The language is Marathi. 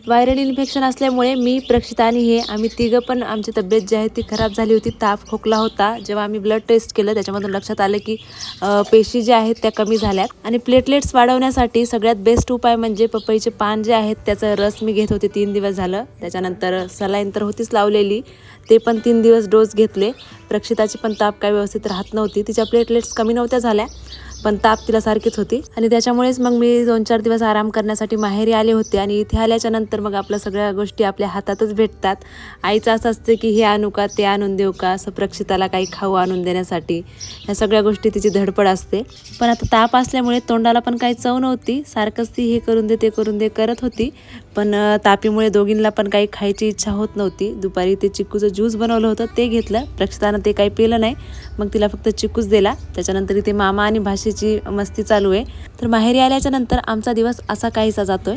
व्हायरल इन्फेक्शन असल्यामुळे मी, प्रक्षिता आणि हे आम्ही तिघं पण आमची तब्येत जी आहे ती खराब झाली होती. ताप खोकला होता. जेव्हा आम्ही ब्लड टेस्ट केलं त्याच्यामधून लक्षात आलं की पेशी ज्या आहेत त्या कमी झाल्यात. आणि प्लेटलेट्स वाढवण्यासाठी सगळ्यात बेस्ट उपाय म्हणजे पपईचे पान जे आहेत त्याचा रस मी घेत होते 3 दिवस झालं. त्याच्यानंतर सलाईन तर होतीच लावलेली, ते पण 3 दिवस डोस घेतले. प्रक्षिताची पण ताप काय व्यवस्थित राहत नव्हती, तिच्या प्लेटलेट्स कमी नव्हत्या झाल्या पण ताप तिला सारखीच होती. आणि त्याच्यामुळेच मग मी 2-4 दिवस आराम करण्यासाठी माहेरी आले होते. आणि इथे आल्याच्या नंतर मग आपल्या सगळ्या गोष्टी आपल्या हातातच भेटतात. आईचं असं असतं की हे आणू का, ते आणून देऊ का, असं प्रक्षिताला काही खाऊ आणून देण्यासाठी ह्या सगळ्या गोष्टी तिची धडपड असते. पण आता ताप असल्यामुळे तोंडाला पण काही चव नव्हती, सारखंच ती हे करून दे ते करून दे करत होती. पण तापीमुळे दोघींना पण काही खायची इच्छा होत नव्हती. दुपारी ते चिक्कूचं ज्यूस बनवलं होतं ते घेतलं. प्रक्षितानं ते काही पिलं नाही, मग तिला फक्त चिक्कूच दिला. त्याच्यानंतर इथे मामा आणि भाषेची मस्ती चालू आहे. तर माहेरी आल्याच्या नंतर आमचा दिवस असा काहीसा जातोय.